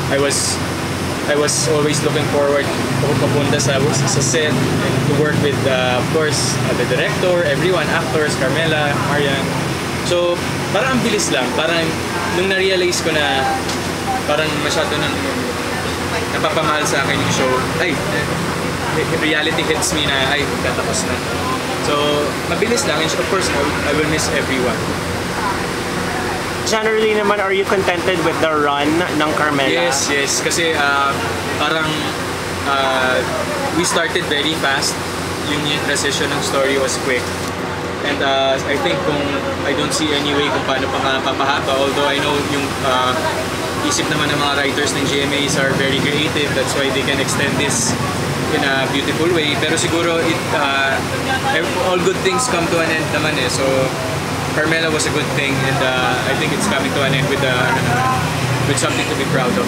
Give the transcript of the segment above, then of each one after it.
I was always looking forward papunta sa set and to work with of course the director, everyone, actors, Carmela, Marian. So parang ang bilis lang, parang nung na-realize ko na parang masyado nang napapamahal sa akin yung show, reality hits me na tatapos na. So mabilis lang, and of course I will miss everyone. Generally naman, are you contented with the run ng Carmela? Yes, kasi parang we started very fast. Yung transition ng story was quick. And I think I don't see any way kung paano papahaba, although I know yung isip naman ng mga writers ng GMAs are very creative, that's why they can extend this in a beautiful way. Pero siguro all good things come to an end naman eh. So Carmela was a good thing, and I think it's coming to an end with something to be proud of.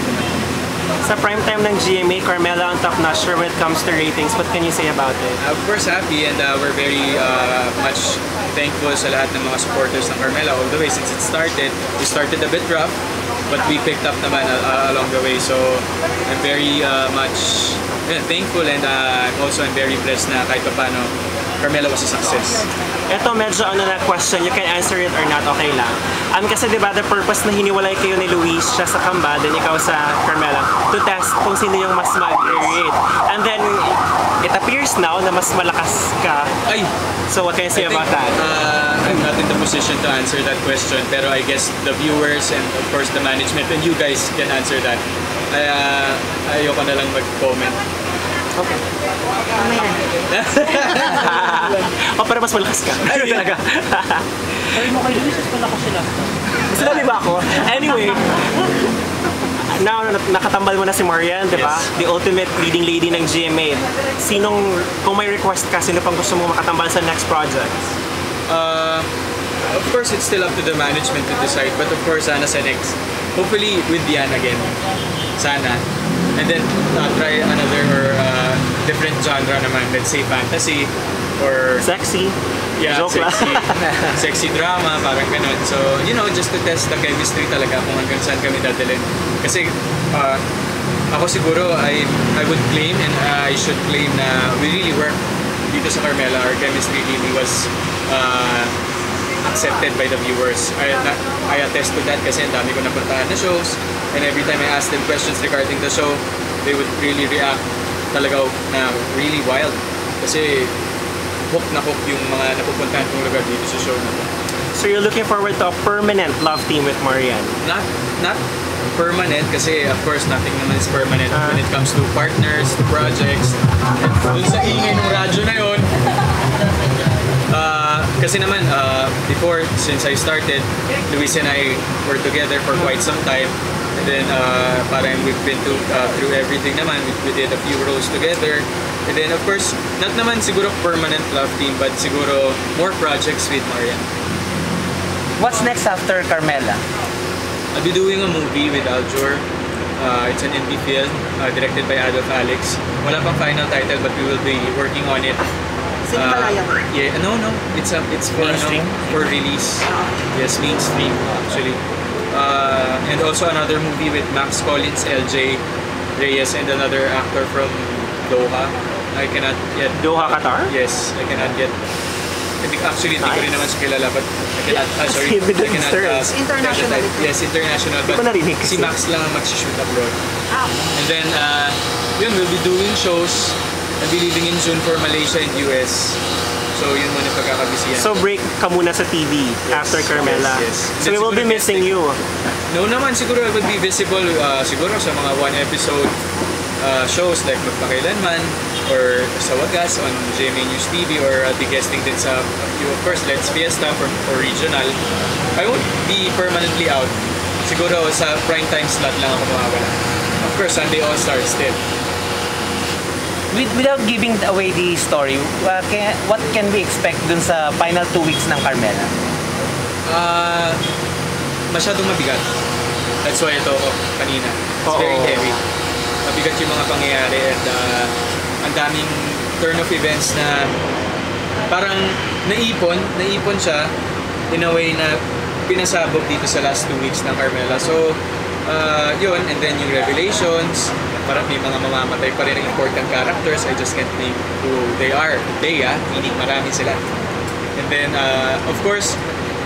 Sa primetime ng GMA, Carmela ang top-notch when it comes to ratings. What can you say about it? Of course, happy, and we're very much thankful sa lahat ng mga supporters ng Carmela all the way since it started. We started a bit rough, but we picked up naman along the way. So I'm very much thankful, and I'm very blessed na kahit paano Carmela was a success. Ito medyo na question, you can answer it or not, okay lang. Kasi diba the purpose na hiniwalay kayo ni Luis, siya sa Kamba, then ikaw sa Carmela, to test kung sino yung mas mag-rate. And then it appears now na mas malakas ka. So what can you say about that? I'm not in the position to answer that question, pero I guess the viewers and of course the management and you guys can answer that. Ayoko na lang mag-comment. Okay. Pero mas malakas ka. Talaga. Sabi mo kay Luis, mas malakas sila. Sinabi ba ako? Anyway, now nakatambal mo na si Marian, di ba? Yes. The ultimate leading lady ng GMA. Kung may request ka, sino pang gusto mo makatambal sa next project? Of course, it's still up to the management to decide, but of course, sana sa next. Hopefully with Dian again. Sana. And then try another or different genre naman. Let's say fantasy or Sexy. yeah, sexy drama, parang ganun. So, just to test the chemistry talaga kung hanggang saan kami dadalhin. Kasi ako siguro, I would claim and I should claim na we really work dito sa Carmela. Our chemistry really was accepted by the viewers. I attest to that kasi ang dami ko napuntahan na shows, and every time I ask them questions regarding the show, they would really react talaga na really wild. Kasi hook na hook yung mga napupuntahan kong lugar dito sa show na to. So you're looking forward to a permanent love team with Marian? Not permanent kasi of course nothing naman is permanent when it comes to partners, to projects. And dun sa ingay ng radyo na yun, kasi naman before, since I started, Luis and I were together for quite some time, and then parang we've been through everything naman. We did a few roles together, and then of course not naman siguro permanent love team, but siguro more projects with Marian. What's next after Carmela? I'll be doing a movie with Aljur. It's an indie film directed by Adolf Alex. Wala pang final title, but we will be working on it. Yeah, no, it's for for release. Yes, mainstream actually. And also another movie with Max Collins, LJ Reyes, and another actor from Doha. I cannot yet. Doha, Qatar? Yes, I cannot yet. Actually, hindi ko rin naman siya kilala, but I cannot. Sorry, I cannot. International. Yes, international. But si Max lang ang mag-shoot abroad. And then, we'll be doing shows. I'll be leaving in June for Malaysia and US. So yun muna pagkakabisiyan. So break ka muna sa TV after Carmela. Yes. So we will be missing you. No naman, siguro I would be visible siguro sa mga one episode shows like Magpakailanman or sa Wagas on GMA News TV, or I'll be guesting din sa of course Let's Fiesta for regional. I won't be permanently out. Siguro sa prime time slot lang ako mawawala. Of course, Sunday All-Stars still. Without giving away the story, what can we expect dun sa final 2 weeks ng Carmela? Masyadong mabigat. That's why ito kanina. It's very heavy. Mabigat yung mga pangyayari, and ang daming turn of events na parang naipon siya in a way na pinasabog dito sa last 2 weeks ng Carmela. So Yun, and then yung revelations, parang may mga mamamatay pa rin ng important characters. I just can't name who they are today, meaning marami sila. And then, of course,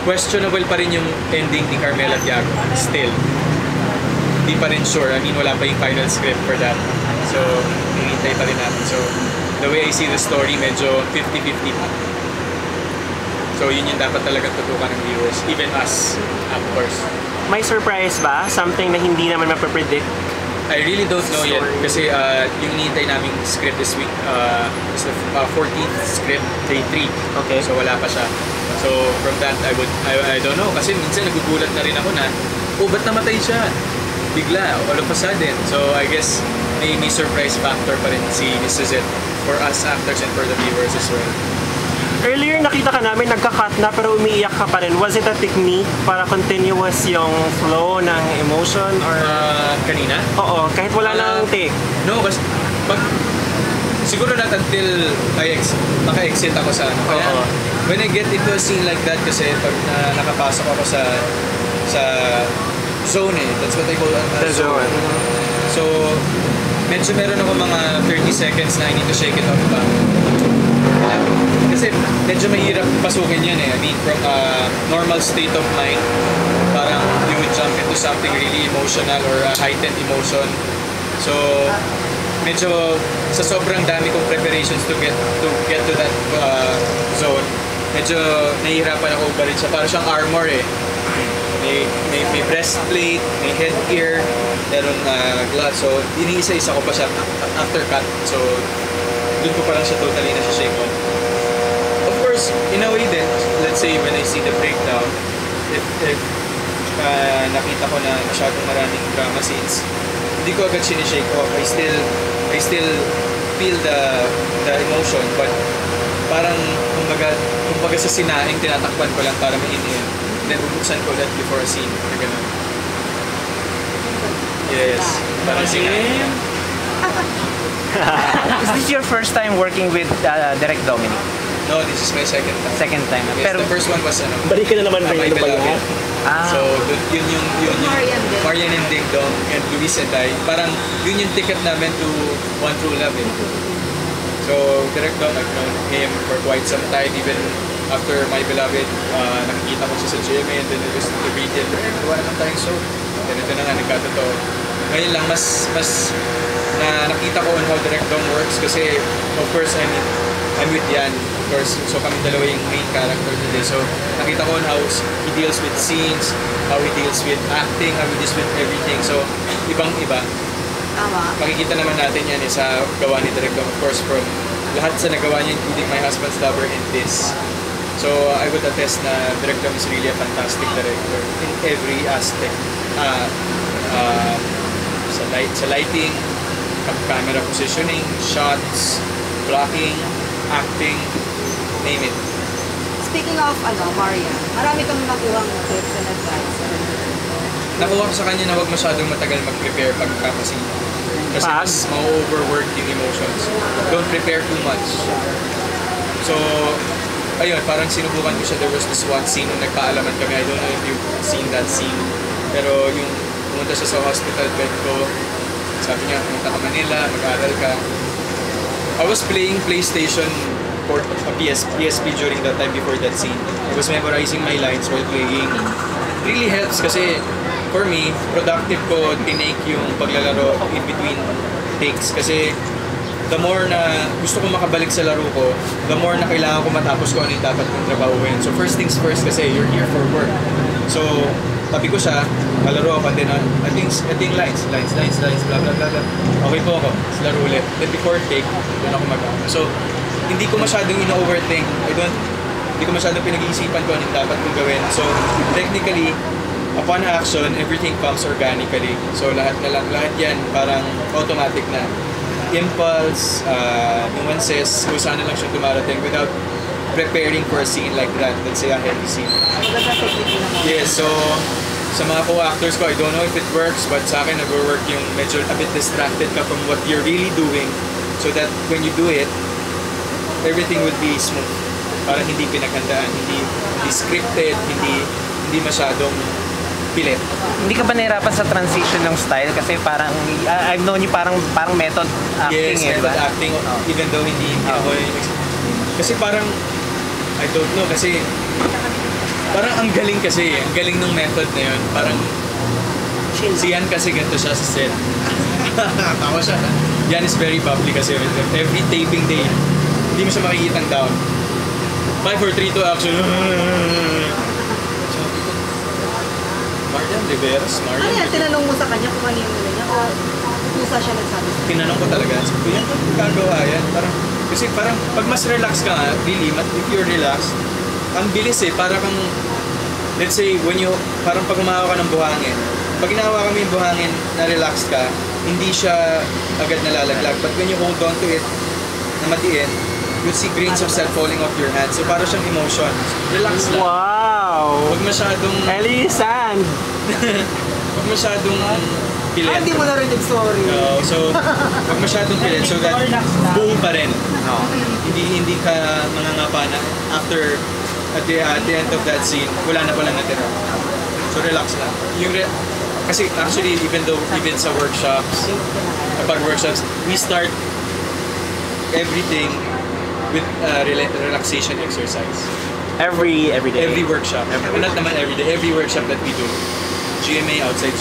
questionable pa rin yung ending ni Carmela Tiago. Still. Hindi pa rin sure. I mean, wala pa yung final script for that. So, hinihintay pa rin natin. So, the way I see the story, medyo 50-50 pa. So, yun yung dapat talagang tutukan ng viewers. Even us, of course. May surprise ba? Something na hindi naman mapapredict? I really don't know yet kasi yung hinihintay naming script this week is the 14th script, day 3. Okay. So wala pa siya. So from that, I don't know kasi minsan nagugulat na rin ako na ba't namatay siya? Bigla, all of a sudden. So I guess may surprise factor pa rin si Miss Suzette for us actors and for the viewers as well. Earlier nakita ka namin nagka-cut na pero umiiyak ka pa rin. Was it a technique para continuous yung flow ng emotion or Kanina? Oo, kahit wala nang take. No, kasi siguro not until maka-exit ako sa ano. Kaya when I get into a scene like that kasi pag nakapasok ako sa zone that's what I call The zone. So, medyo meron ako mga 30 seconds na I need to shake it off ba. Kasi medyo mahirap pasukin yan I mean, from a normal state of mind, parang you would jump into something really emotional or a heightened emotion. So, medyo sa sobrang dami kong preparations to get to that zone, medyo nahihirapan ako ubalit siya. Parang siyang armor May breastplate, may headgear, meron gloves. So, iniisa-isa ko pa siya after cut. So, dun ko pa lang siya totally na-shake on. Of course, in a way then, let's say when I see the breakdown, if nakita ko na masyadong maraming drama scenes, hindi ko agad sinishake off. I still feel the emotion, but parang kumbaga sa sinaing tinatakpan ko lang para ma-inhale. Then bubuksan ko ulit before a scene. Na ganun. Yes. Parang sinaing. Is this your first time working with Direk Dominic? No, this is my second time. Second time. Yes, Pero the first one was Balik ka na naman ba My yun ba Beloved. yan? So, yun yung Marian and Ding Dong and Luis and I. Parang yun yung ticket namin to One True Love. So, Direk Dong, I've known him for quite some time. Even after My Beloved, nakikita ko siya sa GMA and then I was to read him. Gawa naman tayong show. Ganito na nga nagkatotoo. Ngayon lang, mas na nakita ko on how Direk Dong works kasi, of course, I'm with Yan. Of course, so kami dalawa yung main character today. So, nakita ko on how he deals with scenes, how he deals with acting, how he deals with everything. So, ibang-iba. Makikita naman natin yan sa gawa ni Direk Dong. Of course, from lahat sa nagawa niya, including My Husband's Lover and this. So, I would attest na Direk Dong is really a fantastic director in every aspect. Sa lighting, camera positioning, shots, blocking, acting, name it. Speaking of Maria, marami kang nakuhang tips and advice. Nakuha ko sa kanya na huwag masyadong matagal mag-prepare pagkakasing. Kasi mas ma-overwork yung emotions. Don't prepare too much. So, ayun, parang sinubukan ko siya. There was this one scene nung nagpaalaman kami. I don't know if you've seen that scene. Pero yung pumunta siya sa hospital bed ko, sabi niya, pumunta ka Manila, mag-aaral ka. I was playing PlayStation or PSP during that time before that scene. I was memorizing my lines while playing. It really helps kasi for me, productive ko tinake yung paglalaro in between takes. Kasi the more na gusto ko makabalik sa laro ko, the more na kailangan ko matapos ko ano yung dapat kong trabahuin. So first things first kasi you're here for work. So tabi ko siya, kalaro ako, and then I think lines, blah blah blah blah. Okay po ako, laro ulit. Then before take, doon ako mag-ano. So hindi ko masyadong ino-overthink. Hindi ko masyadong pinag-iisipan ko anong dapat kong gawin. So technically, upon action, everything comes organically. So lahat yan parang automatic na. Impulse, nuances, kung saan na lang siya dumarating without preparing for a scene like that. Let's say a heavy scene. Yes, so sa mga co-actors ko, I don't know if it works, but sa akin nag-work yung medyo a bit distracted ka from what you're really doing so that when you do it, everything will be smooth. Parang hindi pinaghandaan, hindi scripted, hindi masyadong pilit. Hindi ka ba nahirapan sa transition ng style? Kasi parang, I've known you parang method acting Yes, eh, method diba? acting, even though hindi ako kasi parang, I don't know, kasi parang ang galing kasi, ang galing ng method na yun. Parang, si Yan kasi ganito siya sa set. Tawa siya. Yan is very bubbly kasi every taping day, hindi mo siya makikitang down. 5, 4, 3, 2, action. Marian Riveras, Ano Marian yan, Riveras. tinanong mo sa kanya kung ano yung ano niya o pusa siya nagsabi sa Tinanong ko talaga, sabi ko, yan, gagawa yan. Parang, kasi parang, pag mas relax ka nga, really, if you're relaxed, ang bilis eh, para kang, let's say, parang pag umahawa ka ng buhangin, pag ginawa kami yung buhangin na relaxed ka, hindi siya agad nalalaglag. But when you hold on to it, na matiin, you'll see grains of sand falling off your hands. So, parang siyang emotion. Relax lang. Wow! Huwag masyadong, Ellie Sand! huwag masyadong pilit. hindi mo narinig, sorry. So, huwag masyadong pilit so that buo pa rin. Hindi ka mangangapa na after at the end of that scene, wala na pala natira. So relax lang. Kasi actually even sa workshops, kapag workshops, we start everything with relaxation exercise. Every day. Every workshop. Not naman every day. Every workshop that we do. GMA, outside